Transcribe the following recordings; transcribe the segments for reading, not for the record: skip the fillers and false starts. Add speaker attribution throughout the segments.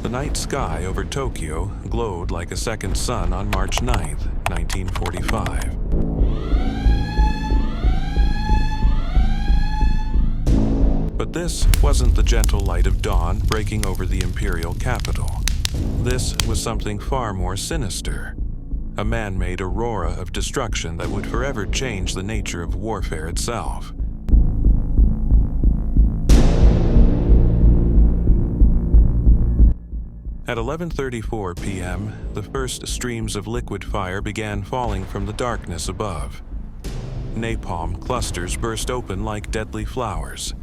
Speaker 1: The night sky over Tokyo glowed like a second sun on March 9, 1945. But this wasn't the gentle light of dawn breaking over the imperial capital. This was something far more sinister. A man-made aurora of destruction that would forever change the nature of warfare itself. At 11:34 p.m., the first streams of liquid fire began falling from the darkness above. Napalm clusters burst open like deadly flowers,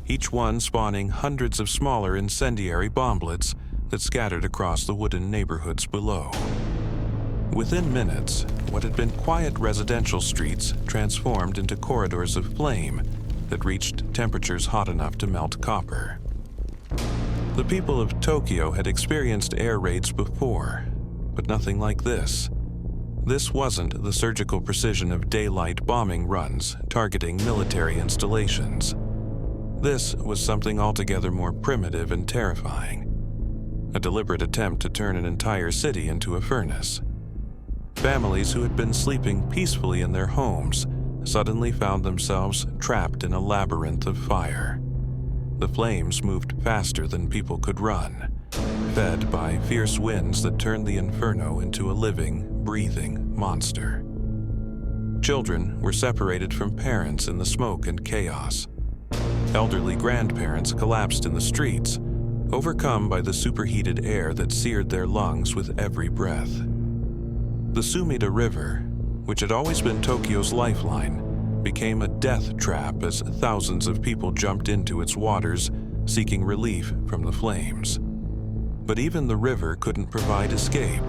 Speaker 1: each one spawning hundreds of smaller incendiary bomblets that scattered across the wooden neighborhoods below. Within minutes, what had been quiet residential streets transformed into corridors of flame that reached temperatures hot enough to melt copper. The people of Tokyo had experienced air raids before, but nothing like this. This wasn't the surgical precision of daylight bombing runs targeting military installations. This was something altogether more primitive and terrifying. A deliberate attempt to turn an entire city into a furnace. Families who had been sleeping peacefully in their homes suddenly found themselves trapped in a labyrinth of fire. The flames moved faster than people could run, fed by fierce winds that turned the inferno into a living, breathing monster. Children were separated from parents in the smoke and chaos. Elderly grandparents collapsed in the streets, overcome by the superheated air that seared their lungs with every breath. The Sumida River, which had always been Tokyo's lifeline, became a death trap as thousands of people jumped into its waters, seeking relief from the flames. But even the river couldn't provide escape.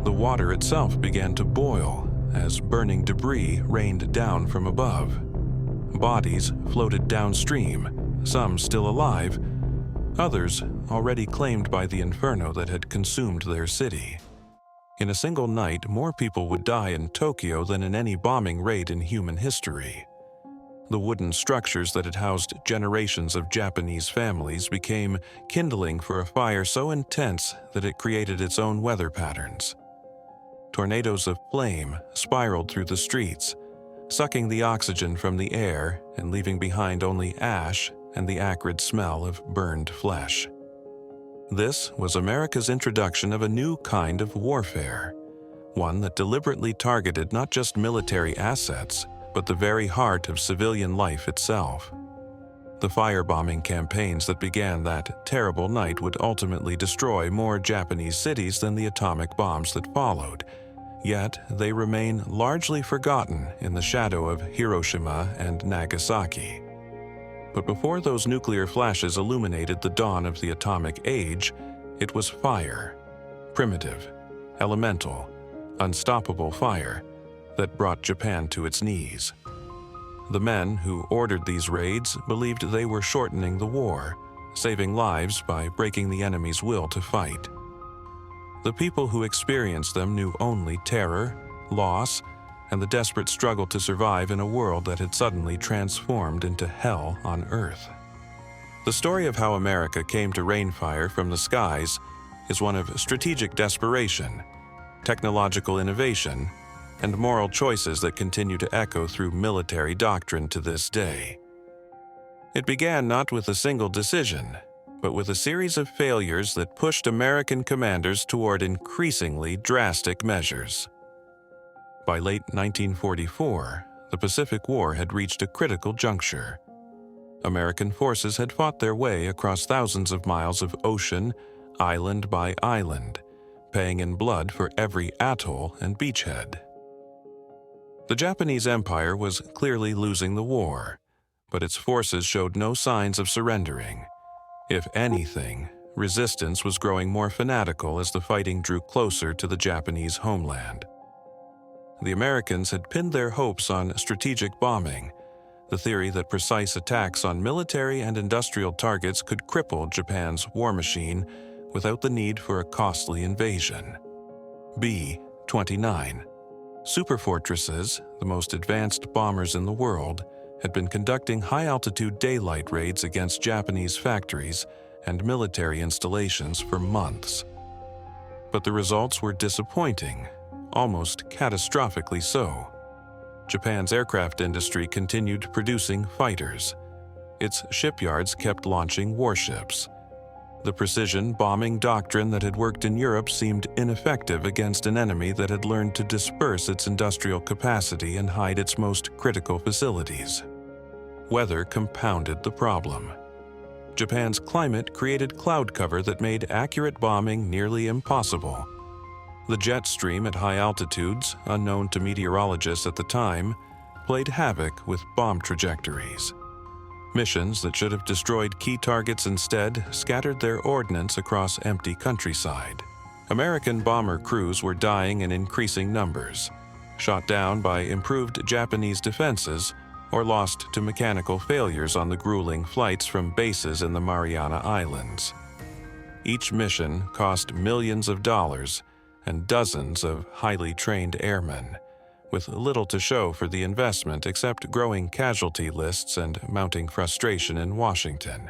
Speaker 1: The water itself began to boil as burning debris rained down from above. Bodies floated downstream, some still alive, others already claimed by the inferno that had consumed their city. In a single night, more people would die in Tokyo than in any bombing raid in human history. The wooden structures that had housed generations of Japanese families became kindling for a fire so intense that it created its own weather patterns. Tornadoes of flame spiraled through the streets, sucking the oxygen from the air and leaving behind only ash and the acrid smell of burned flesh. This was America's introduction of a new kind of warfare, one that deliberately targeted not just military assets, but the very heart of civilian life itself. The firebombing campaigns that began that terrible night would ultimately destroy more Japanese cities than the atomic bombs that followed, yet they remain largely forgotten in the shadow of Hiroshima and Nagasaki. But before those nuclear flashes illuminated the dawn of the atomic age, it was fire, primitive, elemental, unstoppable fire, that brought Japan to its knees. The men who ordered these raids believed they were shortening the war, saving lives by breaking the enemy's will to fight. The people who experienced them knew only terror, loss, and the desperate struggle to survive in a world that had suddenly transformed into hell on Earth. The story of how America came to rain fire from the skies is one of strategic desperation, technological innovation, and moral choices that continue to echo through military doctrine to this day. It began not with a single decision, but with a series of failures that pushed American commanders toward increasingly drastic measures. By late 1944, the Pacific War had reached a critical juncture. American forces had fought their way across thousands of miles of ocean, island by island, paying in blood for every atoll and beachhead. The Japanese Empire was clearly losing the war, but its forces showed no signs of surrendering. If anything, resistance was growing more fanatical as the fighting drew closer to the Japanese homeland. The Americans had pinned their hopes on strategic bombing, the theory that precise attacks on military and industrial targets could cripple Japan's war machine without the need for a costly invasion. B-29. Superfortresses, the most advanced bombers in the world, had been conducting high-altitude daylight raids against Japanese factories and military installations for months. But the results were disappointing, almost catastrophically so. Japan's aircraft industry continued producing fighters. Its shipyards kept launching warships. The precision bombing doctrine that had worked in Europe seemed ineffective against an enemy that had learned to disperse its industrial capacity and hide its most critical facilities. Weather compounded the problem. Japan's climate created cloud cover that made accurate bombing nearly impossible. The jet stream at high altitudes, unknown to meteorologists at the time, played havoc with bomb trajectories. Missions that should have destroyed key targets instead scattered their ordnance across empty countryside. American bomber crews were dying in increasing numbers, shot down by improved Japanese defenses or lost to mechanical failures on the grueling flights from bases in the Mariana Islands. Each mission cost millions of dollars and dozens of highly trained airmen, with little to show for the investment except growing casualty lists and mounting frustration in Washington.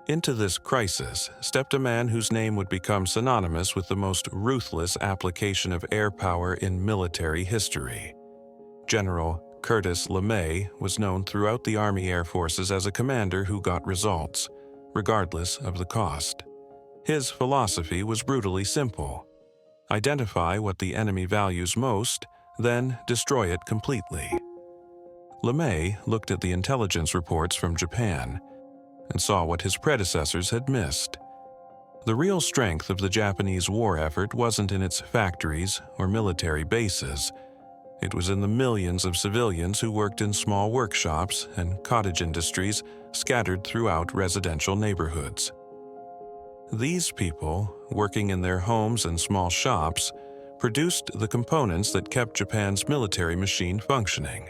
Speaker 1: Into this crisis stepped a man whose name would become synonymous with the most ruthless application of air power in military history. General Curtis LeMay was known throughout the Army Air Forces as a commander who got results, regardless of the cost. His philosophy was brutally simple: identify what the enemy values most, then destroy it completely. LeMay looked at the intelligence reports from Japan and saw what his predecessors had missed. The real strength of the Japanese war effort wasn't in its factories or military bases. It was in the millions of civilians who worked in small workshops and cottage industries scattered throughout residential neighborhoods. These people, working in their homes and small shops, produced the components that kept Japan's military machine functioning.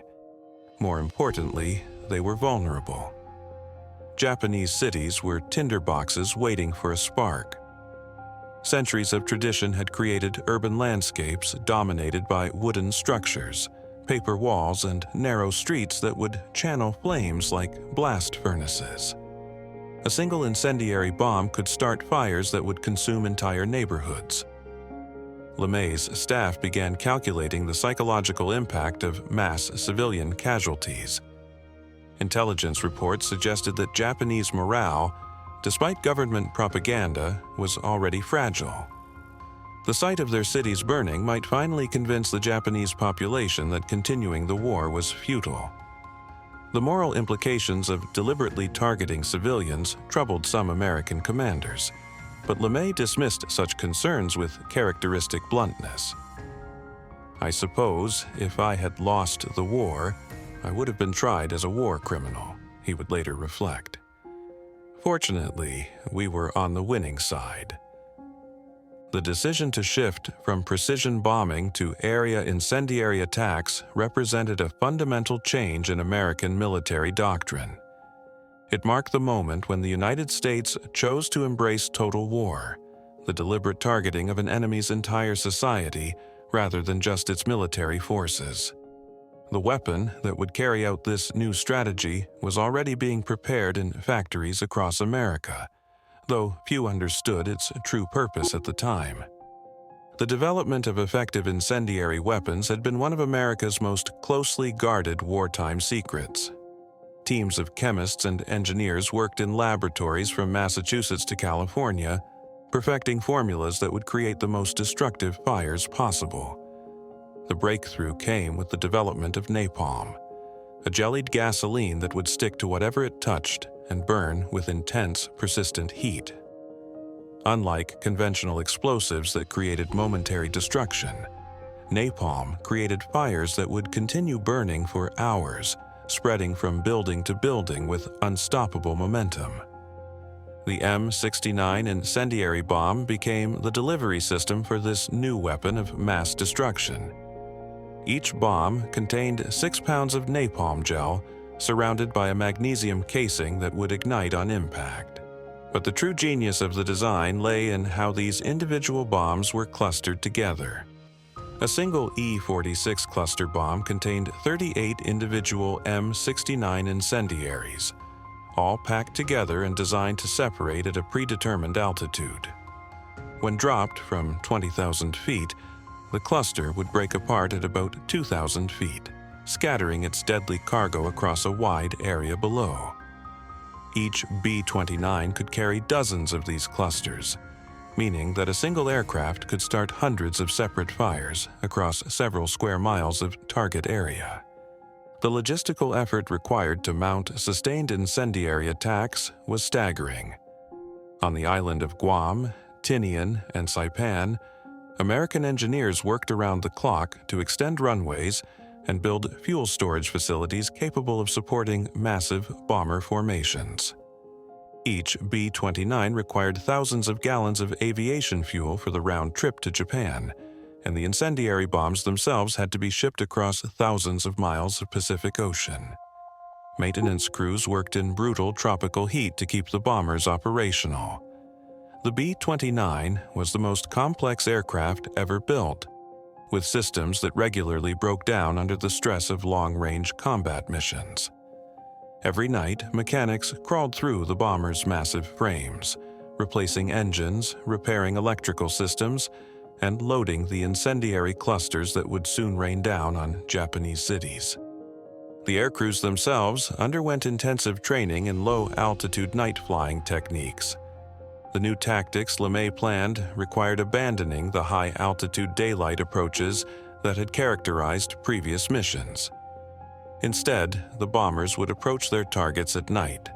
Speaker 1: More importantly, they were vulnerable. Japanese cities were tinderboxes waiting for a spark. Centuries of tradition had created urban landscapes dominated by wooden structures, paper walls, and narrow streets that would channel flames like blast furnaces. A single incendiary bomb could start fires that would consume entire neighborhoods. LeMay's staff began calculating the psychological impact of mass civilian casualties. Intelligence reports suggested that Japanese morale, despite government propaganda, was already fragile. The sight of their cities burning might finally convince the Japanese population that continuing the war was futile. The moral implications of deliberately targeting civilians troubled some American commanders, but LeMay dismissed such concerns with characteristic bluntness. "I suppose if I had lost the war, I would have been tried as a war criminal," he would later reflect. Fortunately, we were on the winning side. The decision to shift from precision bombing to area incendiary attacks represented a fundamental change in American military doctrine. It marked the moment when the United States chose to embrace total war, the deliberate targeting of an enemy's entire society rather than just its military forces. The weapon that would carry out this new strategy was already being prepared in factories across America, though few understood its true purpose at the time. The development of effective incendiary weapons had been one of America's most closely guarded wartime secrets. Teams of chemists and engineers worked in laboratories from Massachusetts to California, perfecting formulas that would create the most destructive fires possible. The breakthrough came with the development of napalm, a jellied gasoline that would stick to whatever it touched and burn with intense, persistent heat. Unlike conventional explosives that created momentary destruction, napalm created fires that would continue burning for hours, spreading from building to building with unstoppable momentum. The M69 incendiary bomb became the delivery system for this new weapon of mass destruction. Each bomb contained 6 pounds of napalm gel surrounded by a magnesium casing that would ignite on impact. But the true genius of the design lay in how these individual bombs were clustered together. A single E-46 cluster bomb contained 38 individual M69 incendiaries, all packed together and designed to separate at a predetermined altitude. When dropped from 20,000 feet, the cluster would break apart at about 2,000 feet, scattering its deadly cargo across a wide area below. Each B-29 could carry dozens of these clusters, meaning that a single aircraft could start hundreds of separate fires across several square miles of target area. The logistical effort required to mount sustained incendiary attacks was staggering. On the island of Guam, Tinian, and Saipan, American engineers worked around the clock to extend runways and build fuel storage facilities capable of supporting massive bomber formations. Each B-29 required thousands of gallons of aviation fuel for the round trip to Japan, and the incendiary bombs themselves had to be shipped across thousands of miles of Pacific Ocean. Maintenance crews worked in brutal tropical heat to keep the bombers operational. The B-29 was the most complex aircraft ever built, with systems that regularly broke down under the stress of long-range combat missions. Every night, mechanics crawled through the bomber's massive frames, replacing engines, repairing electrical systems, and loading the incendiary clusters that would soon rain down on Japanese cities. The aircrews themselves underwent intensive training in low-altitude night flying techniques. The new tactics LeMay planned required abandoning the high-altitude daylight approaches that had characterized previous missions. Instead, the bombers would approach their targets at night,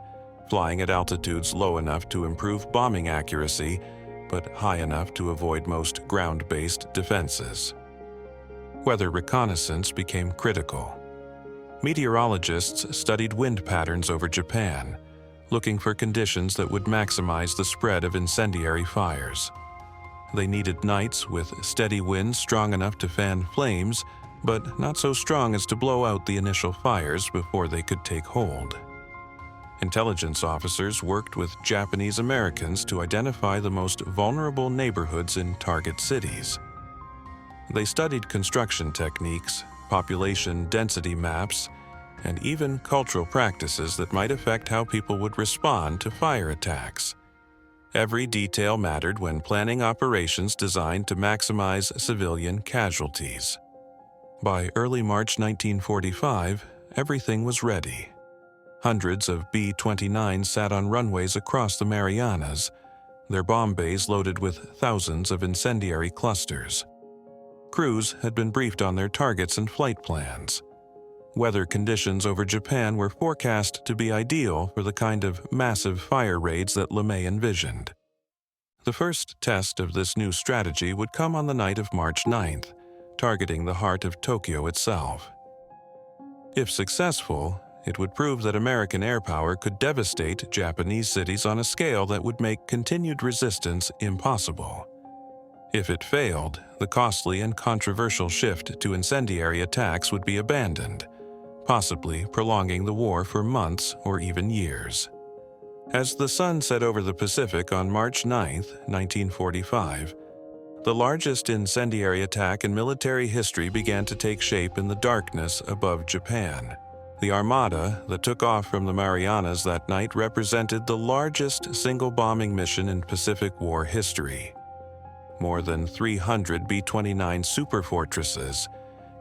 Speaker 1: flying at altitudes low enough to improve bombing accuracy, but high enough to avoid most ground-based defenses. Weather reconnaissance became critical. Meteorologists studied wind patterns over Japan, looking for conditions that would maximize the spread of incendiary fires. They needed nights with steady winds strong enough to fan flames, but not so strong as to blow out the initial fires before they could take hold. Intelligence officers worked with Japanese Americans to identify the most vulnerable neighborhoods in target cities. They studied construction techniques, population density maps, and even cultural practices that might affect how people would respond to fire attacks. Every detail mattered when planning operations designed to maximize civilian casualties. By early March 1945, everything was ready. Hundreds of B-29s sat on runways across the Marianas, their bomb bays loaded with thousands of incendiary clusters. Crews had been briefed on their targets and flight plans. Weather conditions over Japan were forecast to be ideal for the kind of massive fire raids that LeMay envisioned. The first test of this new strategy would come on the night of March 9th, targeting the heart of Tokyo itself. If successful, it would prove that American air power could devastate Japanese cities on a scale that would make continued resistance impossible. If it failed, the costly and controversial shift to incendiary attacks would be abandoned, possibly prolonging the war for months or even years. As the sun set over the Pacific on March 9, 1945, the largest incendiary attack in military history began to take shape in the darkness above Japan. The armada that took off from the Marianas that night represented the largest single bombing mission in Pacific War history. More than 300 B-29 superfortresses,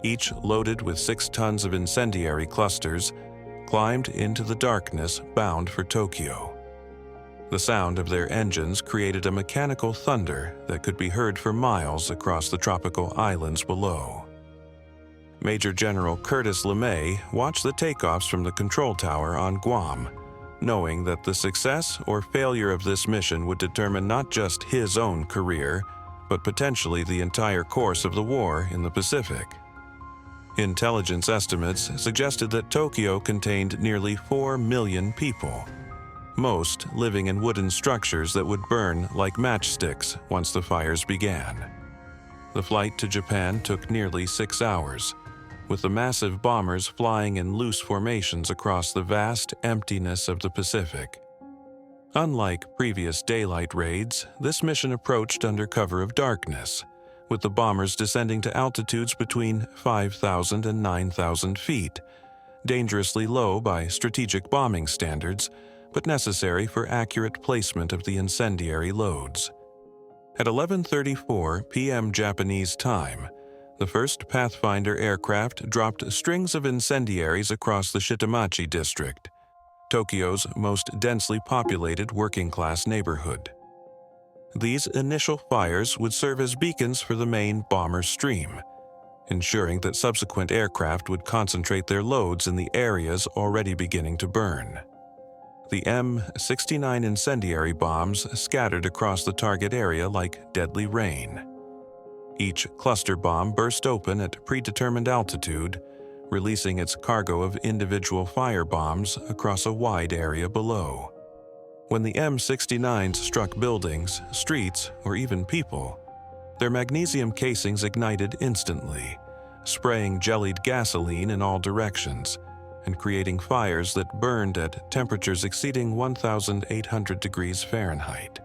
Speaker 1: each loaded with 6 tons of incendiary clusters, climbed into the darkness bound for Tokyo. The sound of their engines created a mechanical thunder that could be heard for miles across the tropical islands below. Major General Curtis LeMay watched the takeoffs from the control tower on Guam, knowing that the success or failure of this mission would determine not just his own career, but potentially the entire course of the war in the Pacific. Intelligence estimates suggested that Tokyo contained nearly 4 million people, most living in wooden structures that would burn like matchsticks once the fires began. The flight to Japan took nearly 6 hours, with the massive bombers flying in loose formations across the vast emptiness of the Pacific. Unlike previous daylight raids, this mission approached under cover of darkness, with the bombers descending to altitudes between 5,000 and 9,000 feet, dangerously low by strategic bombing standards, but necessary for accurate placement of the incendiary loads. At 11:34 p.m. Japanese time, the first Pathfinder aircraft dropped strings of incendiaries across the Shitamachi district, Tokyo's most densely populated working-class neighborhood. These initial fires would serve as beacons for the main bomber stream, ensuring that subsequent aircraft would concentrate their loads in the areas already beginning to burn. The M-69 incendiary bombs scattered across the target area like deadly rain. Each cluster bomb burst open at predetermined altitude, releasing its cargo of individual firebombs across a wide area below. When the M-69s struck buildings, streets, or even people, their magnesium casings ignited instantly, spraying jellied gasoline in all directions and creating fires that burned at temperatures exceeding 1,800 degrees Fahrenheit.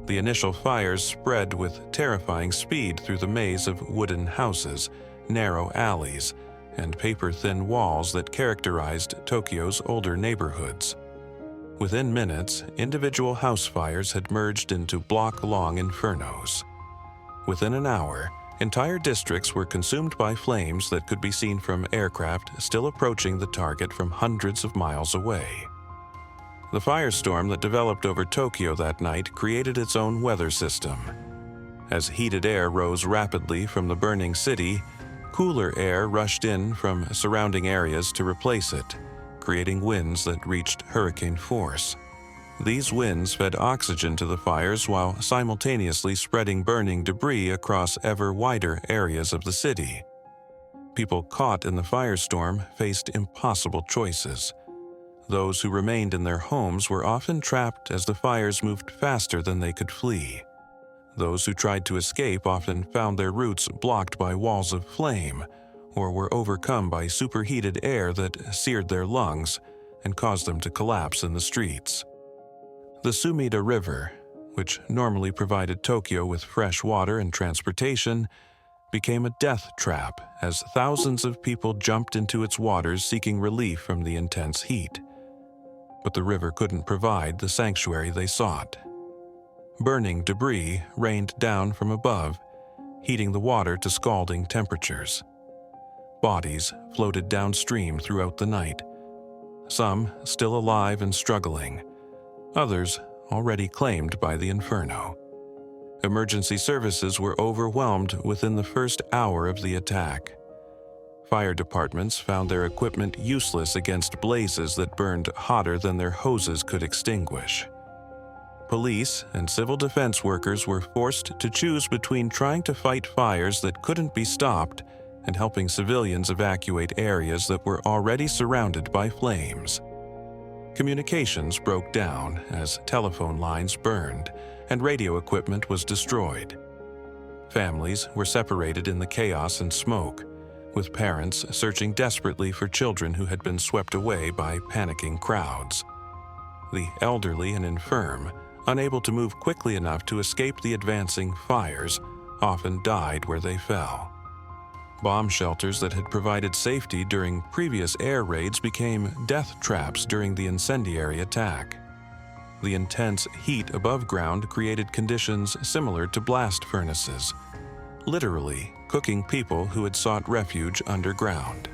Speaker 1: The initial fires spread with terrifying speed through the maze of wooden houses, narrow alleys, and paper-thin walls that characterized Tokyo's older neighborhoods. Within minutes, individual house fires had merged into block-long infernos. Within an hour, entire districts were consumed by flames that could be seen from aircraft still approaching the target from hundreds of miles away. The firestorm that developed over Tokyo that night created its own weather system. As heated air rose rapidly from the burning city, cooler air rushed in from surrounding areas to replace it, creating winds that reached hurricane force. These winds fed oxygen to the fires while simultaneously spreading burning debris across ever wider areas of the city. People caught in the firestorm faced impossible choices. Those who remained in their homes were often trapped as the fires moved faster than they could flee. Those who tried to escape often found their routes blocked by walls of flame or were overcome by superheated air that seared their lungs and caused them to collapse in the streets. The Sumida River, which normally provided Tokyo with fresh water and transportation, became a death trap as thousands of people jumped into its waters seeking relief from the intense heat. But the river couldn't provide the sanctuary they sought. Burning debris rained down from above, heating the water to scalding temperatures. Bodies floated downstream throughout the night, some still alive and struggling, others already claimed by the inferno. Emergency services were overwhelmed within the first hour of the attack. Fire departments found their equipment useless against blazes that burned hotter than their hoses could extinguish. Police and civil defense workers were forced to choose between trying to fight fires that couldn't be stopped and helping civilians evacuate areas that were already surrounded by flames. Communications broke down as telephone lines burned and radio equipment was destroyed. Families were separated in the chaos and smoke, with parents searching desperately for children who had been swept away by panicking crowds. The elderly and infirm, unable to move quickly enough to escape the advancing fires, often died where they fell. Bomb shelters that had provided safety during previous air raids became death traps during the incendiary attack. The intense heat above ground created conditions similar to blast furnaces, literally cooking people who had sought refuge underground.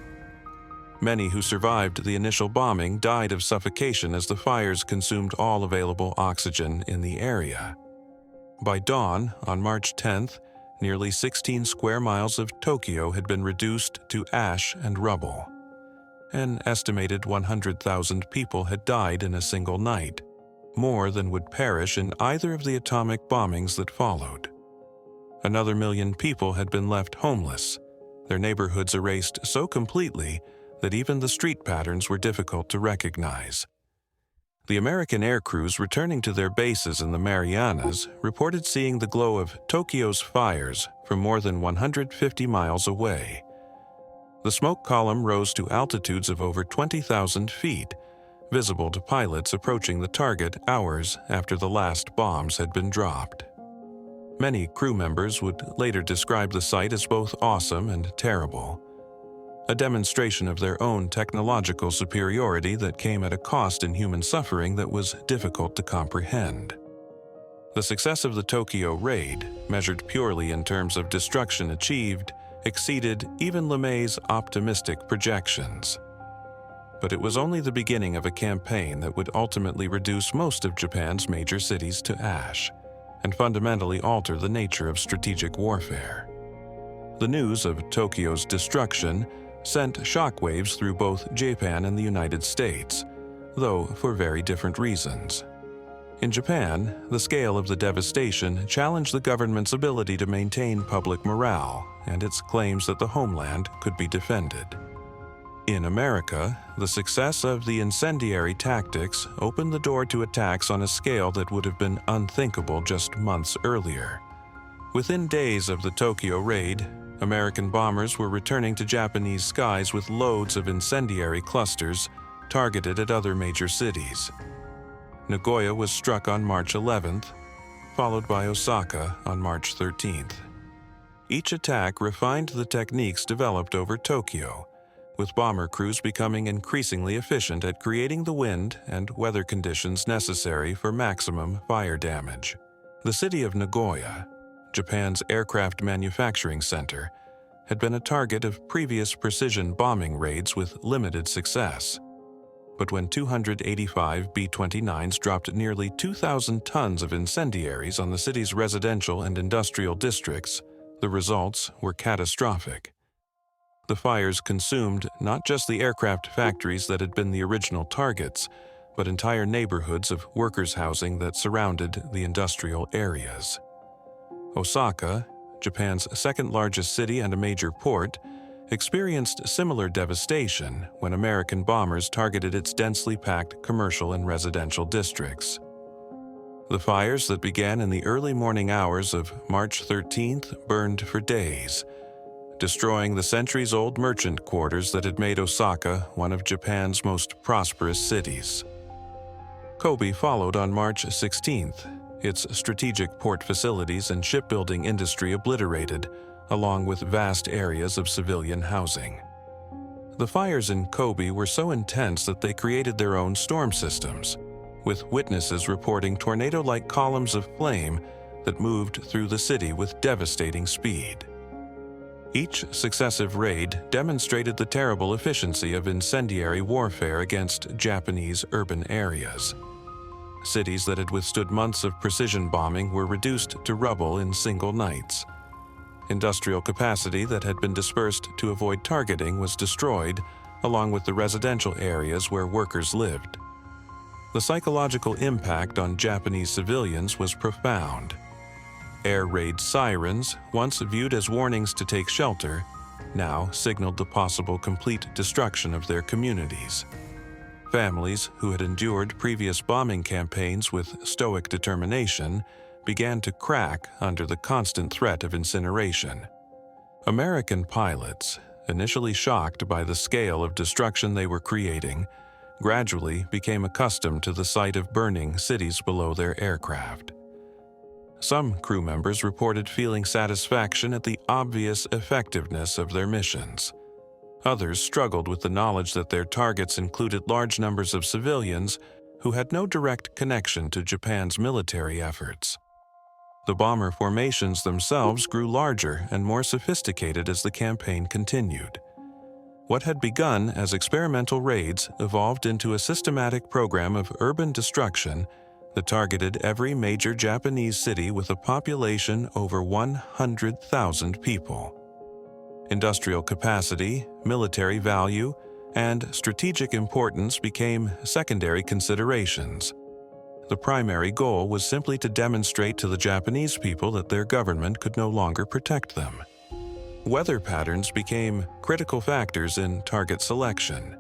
Speaker 1: Many who survived the initial bombing died of suffocation as the fires consumed all available oxygen in the area. By dawn on March 10th, nearly 16 square miles of Tokyo had been reduced to ash and rubble. An estimated 100,000 people had died in a single night, more than would perish in either of the atomic bombings that followed. Another 1 million people had been left homeless, their neighborhoods erased so completely that even the street patterns were difficult to recognize. The American air crews returning to their bases in the Marianas reported seeing the glow of Tokyo's fires from more than 150 miles away. The smoke column rose to altitudes of over 20,000 feet, visible to pilots approaching the target hours after the last bombs had been dropped. Many crew members would later describe the sight as both awesome and terrible. a demonstration of their own technological superiority that came at a cost in human suffering that was difficult to comprehend. The success of the Tokyo raid, measured purely in terms of destruction achieved, exceeded even LeMay's optimistic projections. But it was only the beginning of a campaign that would ultimately reduce most of Japan's major cities to ash and fundamentally alter the nature of strategic warfare. The news of Tokyo's destruction sent shockwaves through both Japan and the United States, though for very different reasons. In Japan, the scale of the devastation challenged the government's ability to maintain public morale and its claims that the homeland could be defended. In America, the success of the incendiary tactics opened the door to attacks on a scale that would have been unthinkable just months earlier. Within days of the Tokyo raid, American bombers were returning to Japanese skies with loads of incendiary clusters targeted at other major cities. Nagoya was struck on March 11th, followed by Osaka on March 13th. Each attack refined the techniques developed over Tokyo, with bomber crews becoming increasingly efficient at creating the wind and weather conditions necessary for maximum fire damage. The city of Nagoya, Japan's aircraft manufacturing center, had been a target of previous precision bombing raids with limited success. But when 285 B-29s dropped nearly 2,000 tons of incendiaries on the city's residential and industrial districts, the results were catastrophic. The fires consumed not just the aircraft factories that had been the original targets, but entire neighborhoods of workers' housing that surrounded the industrial areas. Osaka, Japan's second-largest city and a major port, experienced similar devastation when American bombers targeted its densely packed commercial and residential districts. The fires that began in the early morning hours of March 13th burned for days, destroying the centuries-old merchant quarters that had made Osaka one of Japan's most prosperous cities. Kobe followed on March 16th, its strategic port facilities and shipbuilding industry obliterated, along with vast areas of civilian housing. The fires in Kobe were so intense that they created their own storm systems, with witnesses reporting tornado-like columns of flame that moved through the city with devastating speed. Each successive raid demonstrated the terrible efficiency of incendiary warfare against Japanese urban areas. Cities that had withstood months of precision bombing were reduced to rubble in single nights. Industrial capacity that had been dispersed to avoid targeting was destroyed, along with the residential areas where workers lived. The psychological impact on Japanese civilians was profound. Air raid sirens, once viewed as warnings to take shelter, now signaled the possible complete destruction of their communities. Families who had endured previous bombing campaigns with stoic determination began to crack under the constant threat of incineration. American pilots, initially shocked by the scale of destruction they were creating, gradually became accustomed to the sight of burning cities below their aircraft. Some crew members reported feeling satisfaction at the obvious effectiveness of their missions. Others struggled with the knowledge that their targets included large numbers of civilians who had no direct connection to Japan's military efforts. The bomber formations themselves grew larger and more sophisticated as the campaign continued. What had begun as experimental raids evolved into a systematic program of urban destruction that targeted every major Japanese city with a population over 100,000 people. Industrial capacity, military value, and strategic importance became secondary considerations. The primary goal was simply to demonstrate to the Japanese people that their government could no longer protect them. Weather patterns became critical factors in target selection.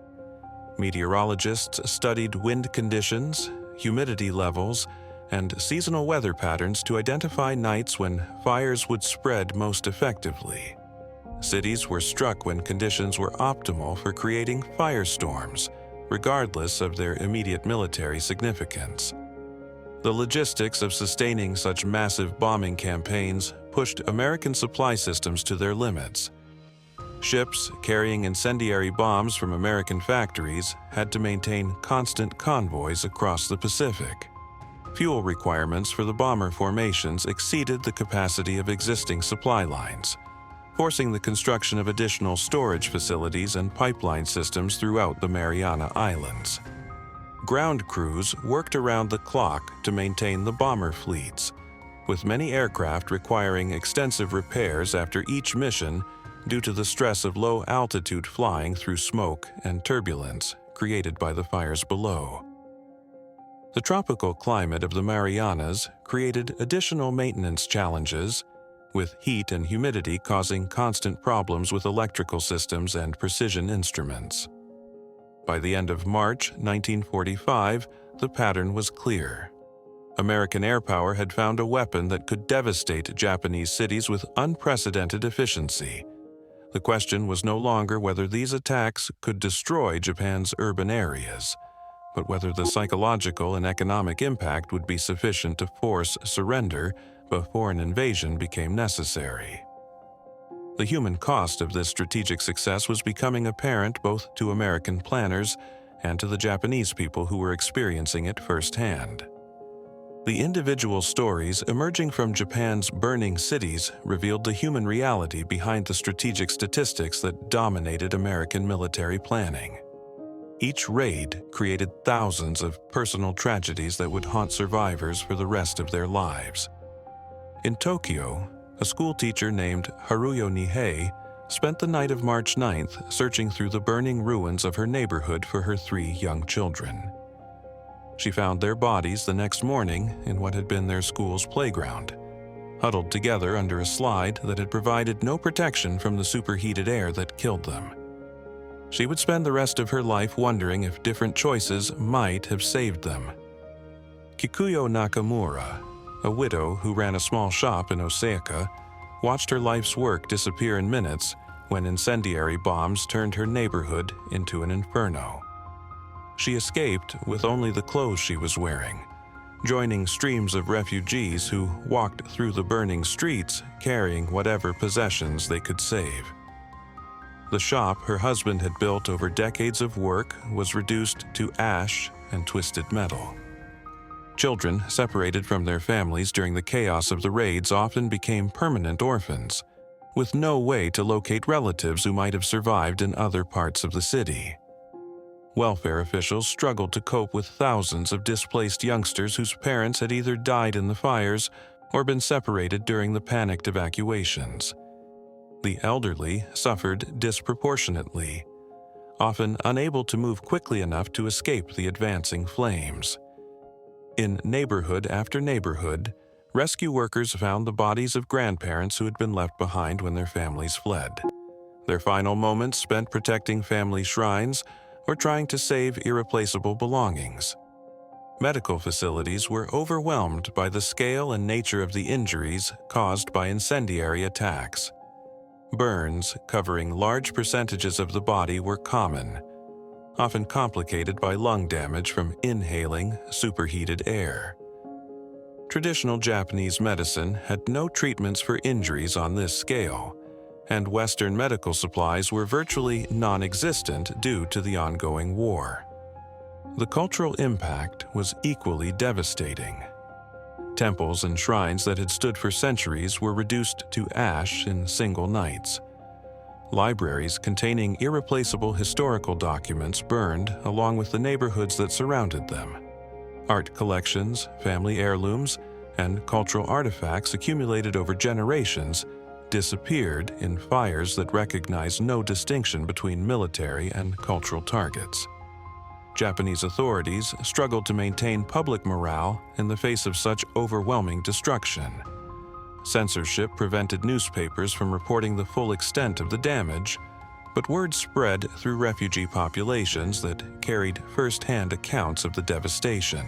Speaker 1: Meteorologists studied wind conditions, humidity levels, and seasonal weather patterns to identify nights when fires would spread most effectively. Cities were struck when conditions were optimal for creating firestorms, regardless of their immediate military significance. The logistics of sustaining such massive bombing campaigns pushed American supply systems to their limits. Ships carrying incendiary bombs from American factories had to maintain constant convoys across the Pacific. Fuel requirements for the bomber formations exceeded the capacity of existing supply lines, forcing the construction of additional storage facilities and pipeline systems throughout the Mariana Islands. Ground crews worked around the clock to maintain the bomber fleets, with many aircraft requiring extensive repairs after each mission due to the stress of low-altitude flying through smoke and turbulence created by the fires below. The tropical climate of the Marianas created additional maintenance challenges, with heat and humidity causing constant problems with electrical systems and precision instruments. By the end of March 1945, the pattern was clear. American air power had found a weapon that could devastate Japanese cities with unprecedented efficiency. The question was no longer whether these attacks could destroy Japan's urban areas, but whether the psychological and economic impact would be sufficient to force surrender before an invasion became necessary. The human cost of this strategic success was becoming apparent both to American planners and to the Japanese people who were experiencing it firsthand. The individual stories emerging from Japan's burning cities revealed the human reality behind the strategic statistics that dominated American military planning. Each raid created thousands of personal tragedies that would haunt survivors for the rest of their lives. In Tokyo, a schoolteacher named Haruyo Nihei spent the night of March 9th searching through the burning ruins of her neighborhood for her 3 young children. She found their bodies the next morning in what had been their school's playground, huddled together under a slide that had provided no protection from the superheated air that killed them. She would spend the rest of her life wondering if different choices might have saved them. Kikuyo Nakamura, a widow who ran a small shop in Osaka, watched her life's work disappear in minutes when incendiary bombs turned her neighborhood into an inferno. She escaped with only the clothes she was wearing, joining streams of refugees who walked through the burning streets carrying whatever possessions they could save. The shop her husband had built over decades of work was reduced to ash and twisted metal. Children separated from their families during the chaos of the raids often became permanent orphans, with no way to locate relatives who might have survived in other parts of the city. Welfare officials struggled to cope with thousands of displaced youngsters whose parents had either died in the fires or been separated during the panicked evacuations. The elderly suffered disproportionately, often unable to move quickly enough to escape the advancing flames. In neighborhood after neighborhood, rescue workers found the bodies of grandparents who had been left behind when their families fled. Their final moments spent protecting family shrines or trying to save irreplaceable belongings. Medical facilities were overwhelmed by the scale and nature of the injuries caused by incendiary attacks. Burns covering large percentages of the body were common, often complicated by lung damage from inhaling superheated air. Traditional Japanese medicine had no treatments for injuries on this scale, and Western medical supplies were virtually non-existent due to the ongoing war. The cultural impact was equally devastating. Temples and shrines that had stood for centuries were reduced to ash in single nights. Libraries containing irreplaceable historical documents burned along with the neighborhoods that surrounded them. Art collections, family heirlooms, and cultural artifacts accumulated over generations disappeared in fires that recognized no distinction between military and cultural targets. Japanese authorities struggled to maintain public morale in the face of such overwhelming destruction. Censorship prevented newspapers from reporting the full extent of the damage, but word spread through refugee populations that carried first-hand accounts of the devastation.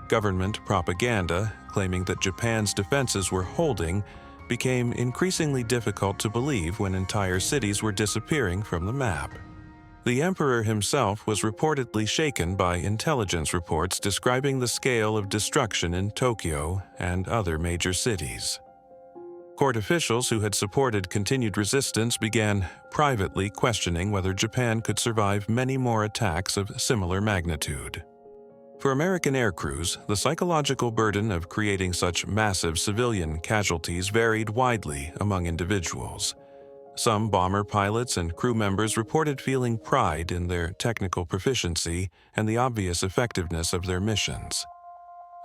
Speaker 1: Government propaganda claiming that Japan's defenses were holding became increasingly difficult to believe when entire cities were disappearing from the map. The emperor himself was reportedly shaken by intelligence reports describing the scale of destruction in Tokyo and other major cities. Court officials who had supported continued resistance began privately questioning whether Japan could survive many more attacks of similar magnitude. For American air crews, the psychological burden of creating such massive civilian casualties varied widely among individuals. Some bomber pilots and crew members reported feeling pride in their technical proficiency and the obvious effectiveness of their missions.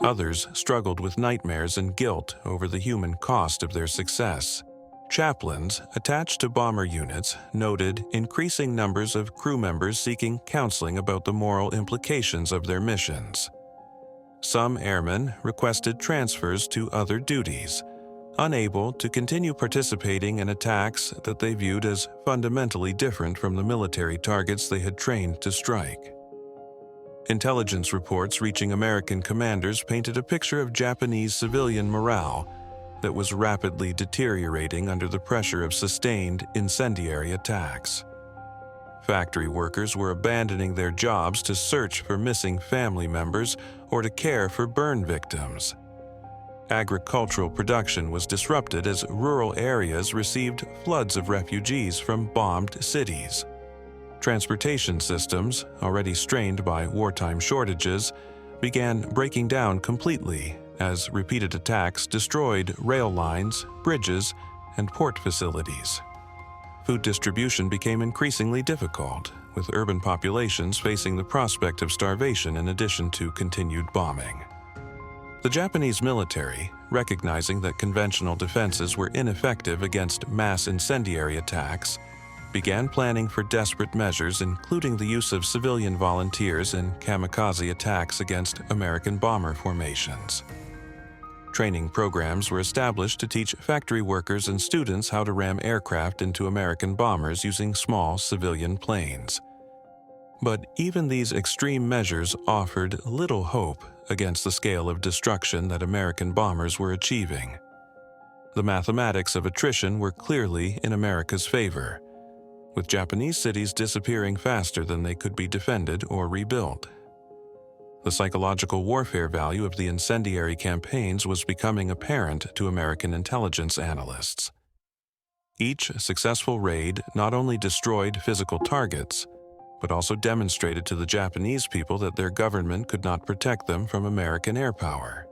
Speaker 1: Others struggled with nightmares and guilt over the human cost of their success. Chaplains attached to bomber units noted increasing numbers of crew members seeking counseling about the moral implications of their missions. Some airmen requested transfers to other duties, unable to continue participating in attacks that they viewed as fundamentally different from the military targets they had trained to strike. Intelligence reports reaching American commanders painted a picture of Japanese civilian morale that was rapidly deteriorating under the pressure of sustained incendiary attacks. Factory workers were abandoning their jobs to search for missing family members or to care for burn victims. Agricultural production was disrupted as rural areas received floods of refugees from bombed cities. Transportation systems, already strained by wartime shortages, began breaking down completely as repeated attacks destroyed rail lines, bridges, and port facilities. Food distribution became increasingly difficult, with urban populations facing the prospect of starvation in addition to continued bombing. The Japanese military, recognizing that conventional defenses were ineffective against mass incendiary attacks, began planning for desperate measures, including the use of civilian volunteers in kamikaze attacks against American bomber formations. Training programs were established to teach factory workers and students how to ram aircraft into American bombers using small civilian planes. But even these extreme measures offered little hope against the scale of destruction that American bombers were achieving. The mathematics of attrition were clearly in America's favor, with Japanese cities disappearing faster than they could be defended or rebuilt. The psychological warfare value of the incendiary campaigns was becoming apparent to American intelligence analysts. Each successful raid not only destroyed physical targets, but also demonstrated to the Japanese people that their government could not protect them from American air power.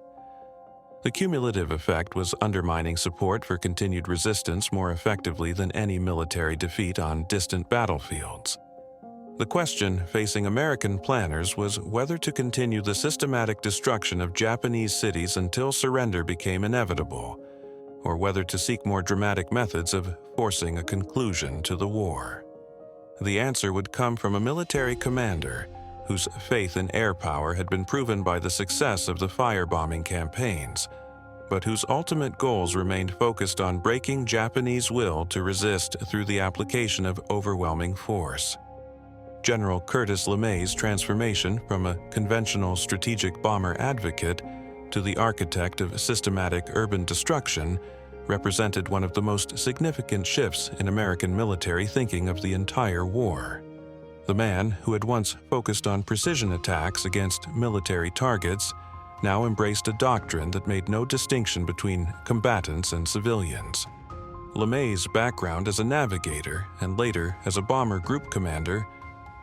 Speaker 1: The cumulative effect was undermining support for continued resistance more effectively than any military defeat on distant battlefields. The question facing American planners was whether to continue the systematic destruction of Japanese cities until surrender became inevitable, or whether to seek more dramatic methods of forcing a conclusion to the war. The answer would come from a military commander whose faith in air power had been proven by the success of the firebombing campaigns, but whose ultimate goals remained focused on breaking Japanese will to resist through the application of overwhelming force. General Curtis LeMay's transformation from a conventional strategic bomber advocate to the architect of systematic urban destruction represented one of the most significant shifts in American military thinking of the entire war. The man who had once focused on precision attacks against military targets now embraced a doctrine that made no distinction between combatants and civilians. LeMay's background as a navigator and later as a bomber group commander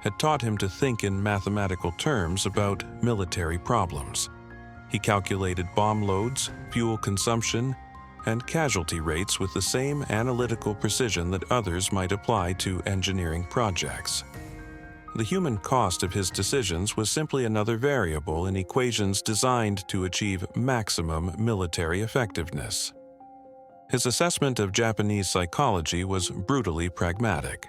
Speaker 1: had taught him to think in mathematical terms about military problems. He calculated bomb loads, fuel consumption, and casualty rates with the same analytical precision that others might apply to engineering projects. The human cost of his decisions was simply another variable in equations designed to achieve maximum military effectiveness. His assessment of Japanese psychology was brutally pragmatic.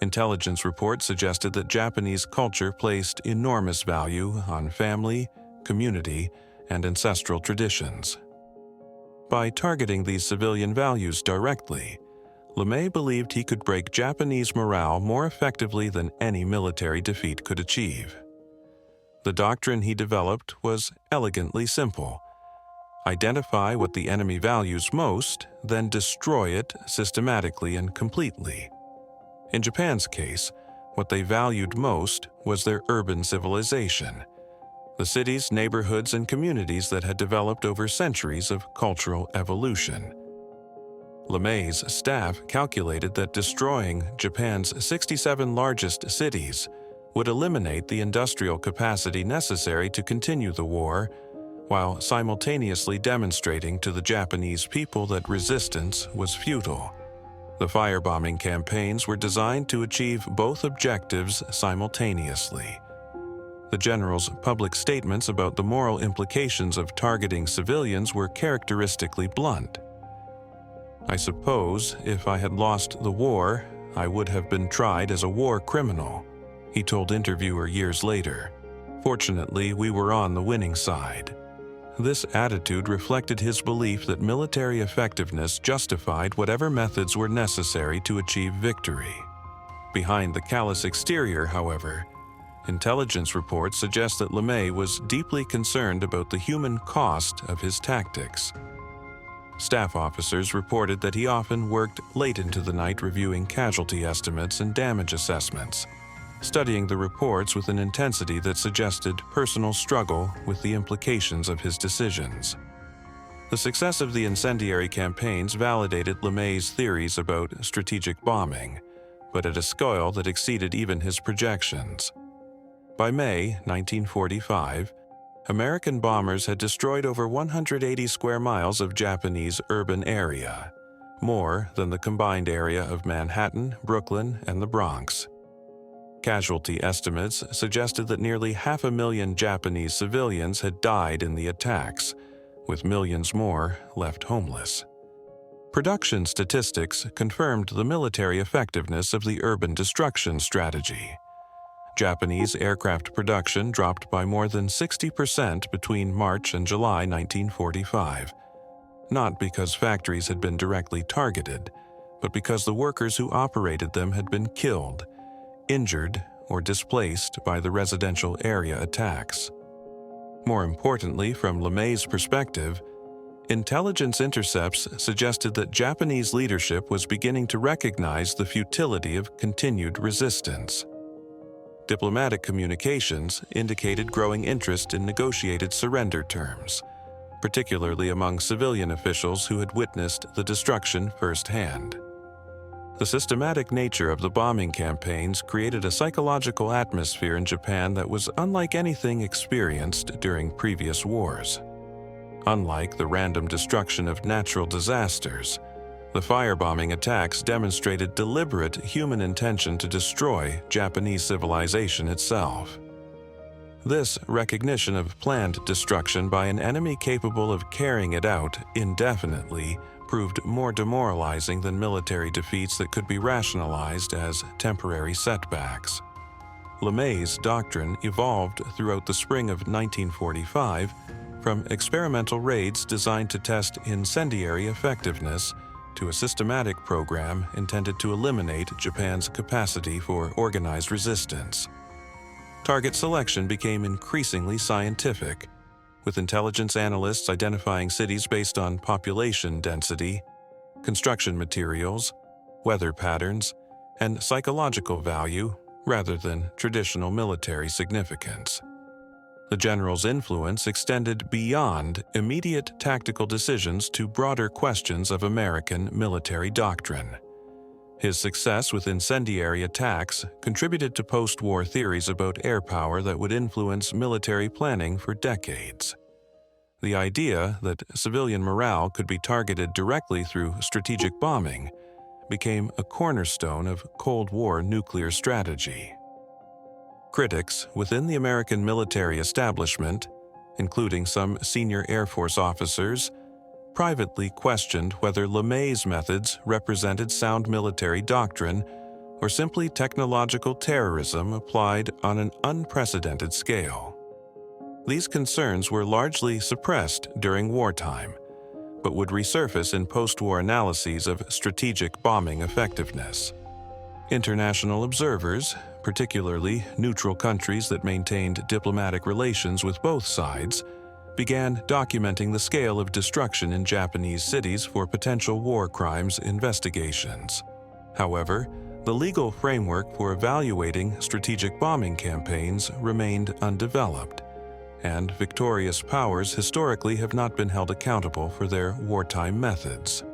Speaker 1: Intelligence reports suggested that Japanese culture placed enormous value on family, community, and ancestral traditions. By targeting these civilian values directly, LeMay believed he could break Japanese morale more effectively than any military defeat could achieve. The doctrine he developed was elegantly simple. Identify what the enemy values most, then destroy it systematically and completely. In Japan's case, what they valued most was their urban civilization, the cities, neighborhoods, and communities that had developed over centuries of cultural evolution. LeMay's staff calculated that destroying Japan's 67 largest cities would eliminate the industrial capacity necessary to continue the war, while simultaneously demonstrating to the Japanese people that resistance was futile. The firebombing campaigns were designed to achieve both objectives simultaneously. The general's public statements about the moral implications of targeting civilians were characteristically blunt. "I suppose if I had lost the war, I would have been tried as a war criminal," he told interviewer years later. "Fortunately, we were on the winning side." This attitude reflected his belief that military effectiveness justified whatever methods were necessary to achieve victory. Behind the callous exterior, however, intelligence reports suggest that LeMay was deeply concerned about the human cost of his tactics. Staff officers reported that he often worked late into the night reviewing casualty estimates and damage assessments, studying the reports with an intensity that suggested personal struggle with the implications of his decisions. The success of the incendiary campaigns validated LeMay's theories about strategic bombing, but at a scale that exceeded even his projections. By May 1945, American bombers had destroyed over 180 square miles of Japanese urban area, more than the combined area of Manhattan, Brooklyn, and the Bronx. Casualty estimates suggested that nearly 500,000 Japanese civilians had died in the attacks, with millions more left homeless. Production statistics confirmed the military effectiveness of the urban destruction strategy. Japanese aircraft production dropped by more than 60% between March and July 1945, not because factories had been directly targeted, but because the workers who operated them had been killed, injured, or displaced by the residential area attacks. More importantly, from LeMay's perspective, intelligence intercepts suggested that Japanese leadership was beginning to recognize the futility of continued resistance. Diplomatic communications indicated growing interest in negotiated surrender terms, particularly among civilian officials who had witnessed the destruction firsthand. The systematic nature of the bombing campaigns created a psychological atmosphere in Japan that was unlike anything experienced during previous wars. Unlike the random destruction of natural disasters, the firebombing attacks demonstrated deliberate human intention to destroy Japanese civilization itself. This recognition of planned destruction by an enemy capable of carrying it out indefinitely proved more demoralizing than military defeats that could be rationalized as temporary setbacks. LeMay's doctrine evolved throughout the spring of 1945 from experimental raids designed to test incendiary effectiveness to a systematic program intended to eliminate Japan's capacity for organized resistance. Target selection became increasingly scientific, with intelligence analysts identifying cities based on population density, construction materials, weather patterns, and psychological value rather than traditional military significance. The general's influence extended beyond immediate tactical decisions to broader questions of American military doctrine. His success with incendiary attacks contributed to post-war theories about air power that would influence military planning for decades. The idea that civilian morale could be targeted directly through strategic bombing became a cornerstone of Cold War nuclear strategy. Critics within the American military establishment, including some senior Air Force officers, privately questioned whether LeMay's methods represented sound military doctrine or simply technological terrorism applied on an unprecedented scale. These concerns were largely suppressed during wartime, but would resurface in post-war analyses of strategic bombing effectiveness. International observers, particularly neutral countries that maintained diplomatic relations with both sides, began documenting the scale of destruction in Japanese cities for potential war crimes investigations. However, the legal framework for evaluating strategic bombing campaigns remained undeveloped, and victorious powers historically have not been held accountable for their wartime methods.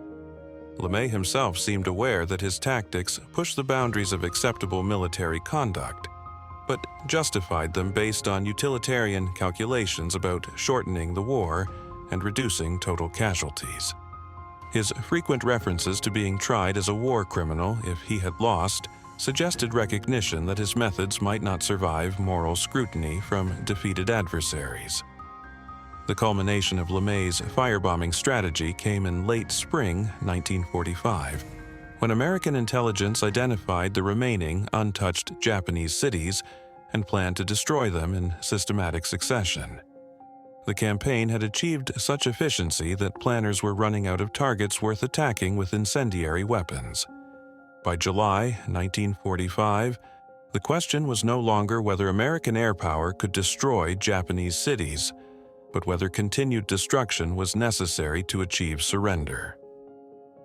Speaker 1: LeMay himself seemed aware that his tactics pushed the boundaries of acceptable military conduct, but justified them based on utilitarian calculations about shortening the war and reducing total casualties. His frequent references to being tried as a war criminal if he had lost suggested recognition that his methods might not survive moral scrutiny from defeated adversaries. The culmination of LeMay's firebombing strategy came in late spring 1945, when American intelligence identified the remaining untouched Japanese cities and planned to destroy them in systematic succession. The campaign had achieved such efficiency that planners were running out of targets worth attacking with incendiary weapons. By July 1945, the question was no longer whether American air power could destroy Japanese cities, but whether continued destruction was necessary to achieve surrender.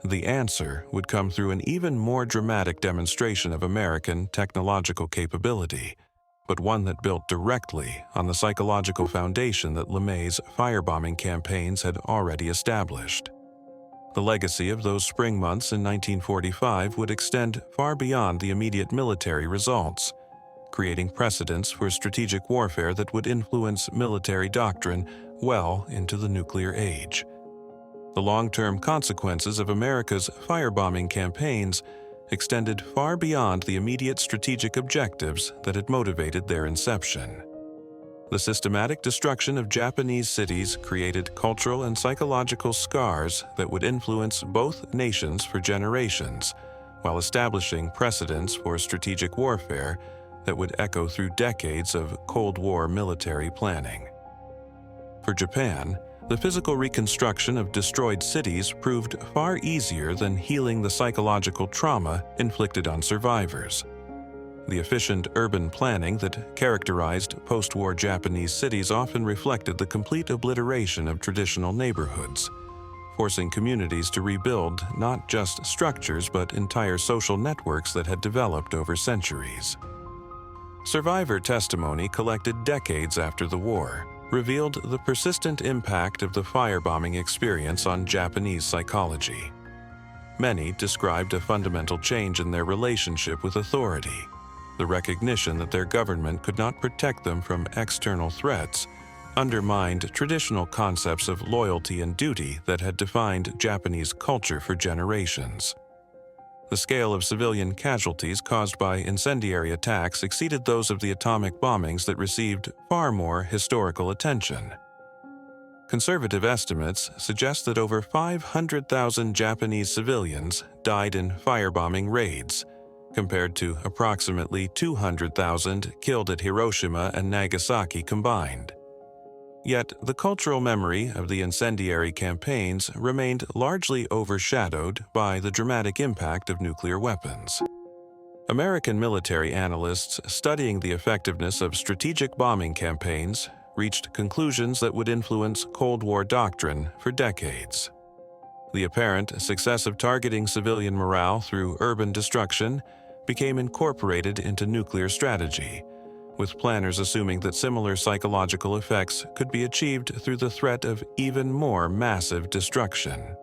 Speaker 1: The answer would come through an even more dramatic demonstration of American technological capability, but one that built directly on the psychological foundation that LeMay's firebombing campaigns had already established. The legacy of those spring months in 1945 would extend far beyond the immediate military results, creating precedents for strategic warfare that would influence military doctrine well into the nuclear age. The long-term consequences of America's firebombing campaigns extended far beyond the immediate strategic objectives that had motivated their inception. The systematic destruction of Japanese cities created cultural and psychological scars that would influence both nations for generations, while establishing precedents for strategic warfare that would echo through decades of Cold War military planning. For Japan, the physical reconstruction of destroyed cities proved far easier than healing the psychological trauma inflicted on survivors. The efficient urban planning that characterized post-war Japanese cities often reflected the complete obliteration of traditional neighborhoods, forcing communities to rebuild not just structures but entire social networks that had developed over centuries. Survivor testimony collected decades after the war revealed the persistent impact of the firebombing experience on Japanese psychology. Many described a fundamental change in their relationship with authority, the recognition that their government could not protect them from external threats undermined traditional concepts of loyalty and duty that had defined Japanese culture for generations. The scale of civilian casualties caused by incendiary attacks exceeded those of the atomic bombings that received far more historical attention. Conservative estimates suggest that over 500,000 Japanese civilians died in firebombing raids, compared to approximately 200,000 killed at Hiroshima and Nagasaki combined. Yet, the cultural memory of the incendiary campaigns remained largely overshadowed by the dramatic impact of nuclear weapons. American military analysts studying the effectiveness of strategic bombing campaigns reached conclusions that would influence Cold War doctrine for decades. The apparent success of targeting civilian morale through urban destruction became incorporated into nuclear strategy, with planners assuming that similar psychological effects could be achieved through the threat of even more massive destruction.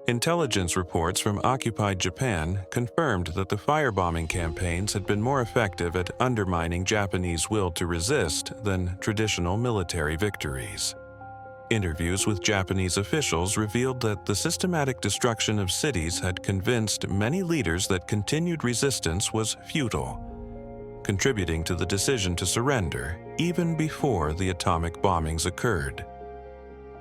Speaker 1: Intelligence reports from occupied Japan confirmed that the firebombing campaigns had been more effective at undermining Japanese will to resist than traditional military victories. Interviews with Japanese officials revealed that the systematic destruction of cities had convinced many leaders that continued resistance was futile, contributing to the decision to surrender even before the atomic bombings occurred.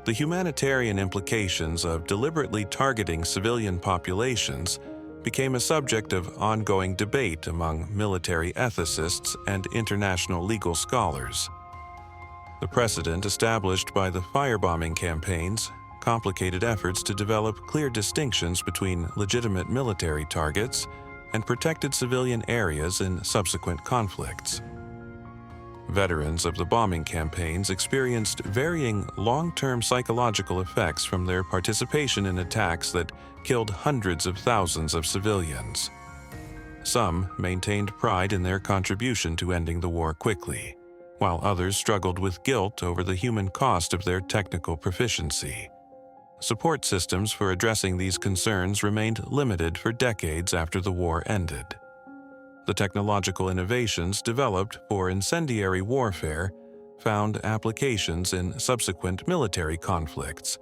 Speaker 1: The humanitarian implications of deliberately targeting civilian populations became a subject of ongoing debate among military ethicists and international legal scholars. The precedent established by the firebombing campaigns complicated efforts to develop clear distinctions between legitimate military targets and protected civilian areas in subsequent conflicts. Veterans of the bombing campaigns experienced varying long-term psychological effects from their participation in attacks that killed hundreds of thousands of civilians. Some maintained pride in their contribution to ending the war quickly, while others struggled with guilt over the human cost of their technical proficiency. support systems for addressing these concerns remained limited for decades after the war ended. The technological innovations developed for incendiary warfare found applications in subsequent military conflicts,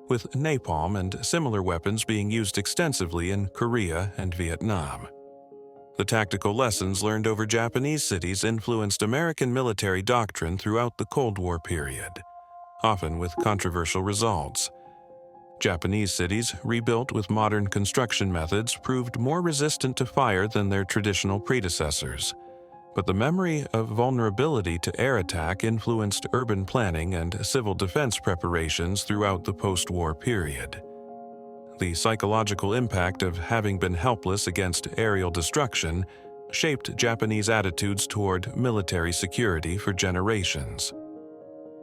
Speaker 1: with napalm and similar weapons being used extensively in Korea and Vietnam. The tactical lessons learned over Japanese cities influenced American military doctrine throughout the Cold War period, often with controversial results. Japanese cities, rebuilt with modern construction methods, proved more resistant to fire than their traditional predecessors. But the memory of vulnerability to air attack influenced urban planning and civil defense preparations throughout the post-war period. The psychological impact of having been helpless against aerial destruction shaped Japanese attitudes toward military security for generations.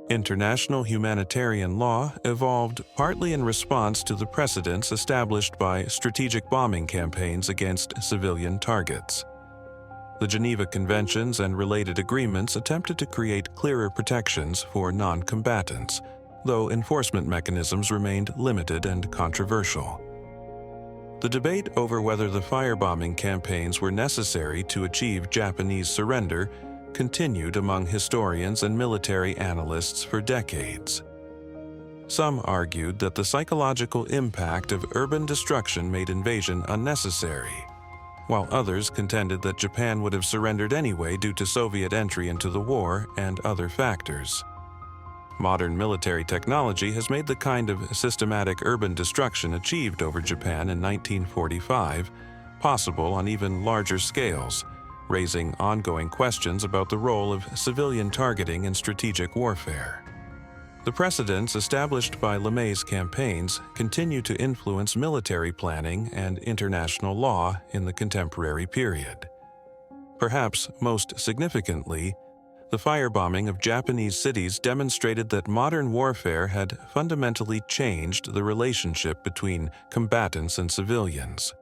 Speaker 1: International humanitarian law evolved partly in response to the precedents established by strategic bombing campaigns against civilian targets. The Geneva Conventions and related agreements attempted to create clearer protections for non-combatants, though enforcement mechanisms remained limited and controversial. The debate over whether the firebombing campaigns were necessary to achieve Japanese surrender continued among historians and military analysts for decades. Some argued that the psychological impact of urban destruction made invasion unnecessary, while others contended that Japan would have surrendered anyway due to Soviet entry into the war and other factors. Modern military technology has made the kind of systematic urban destruction achieved over Japan in 1945 possible on even larger scales, raising ongoing questions about the role of civilian targeting in strategic warfare. The precedents established by LeMay's campaigns continue to influence military planning and international law in the contemporary period. Perhaps most significantly, the firebombing of Japanese cities demonstrated that modern warfare had fundamentally changed the relationship between combatants and civilians.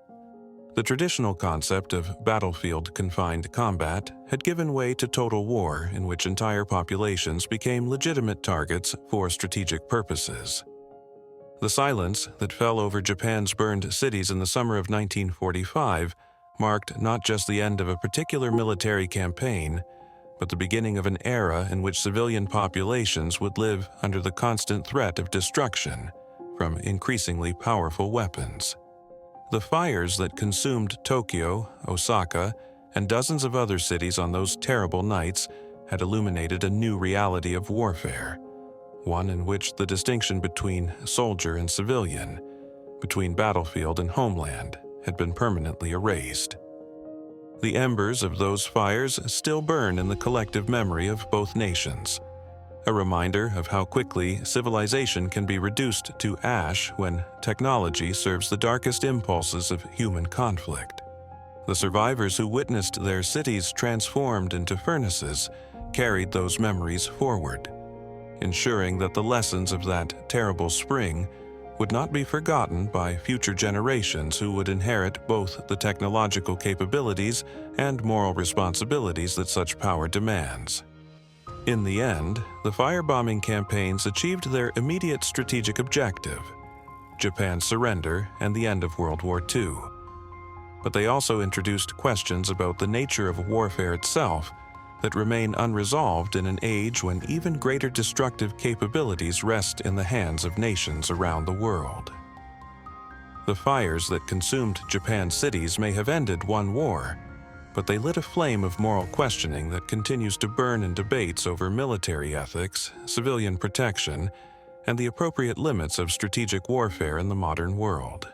Speaker 1: The traditional concept of battlefield-confined combat had given way to total war, in which entire populations became legitimate targets for strategic purposes. The silence that fell over Japan's burned cities in the summer of 1945 marked not just the end of a particular military campaign, but the beginning of an era in which civilian populations would live under the constant threat of destruction from increasingly powerful weapons. The fires that consumed Tokyo, Osaka, and dozens of other cities on those terrible nights had illuminated a new reality of warfare, one in which the distinction between soldier and civilian, between battlefield and homeland, had been permanently erased. The embers of those fires still burn in the collective memory of both nations, a reminder of how quickly civilization can be reduced to ash when technology serves the darkest impulses of human conflict. The survivors who witnessed their cities transformed into furnaces carried those memories forward, ensuring that the lessons of that terrible spring would not be forgotten by future generations who would inherit both the technological capabilities and moral responsibilities that such power demands. In the end, the firebombing campaigns achieved their immediate strategic objective, Japan's surrender and the end of World War II. But they also introduced questions about the nature of warfare itself that remain unresolved in an age when even greater destructive capabilities rest in the hands of nations around the world. The fires that consumed Japan's cities may have ended one war, but they lit a flame of moral questioning that continues to burn in debates over military ethics, civilian protection, and the appropriate limits of strategic warfare in the modern world.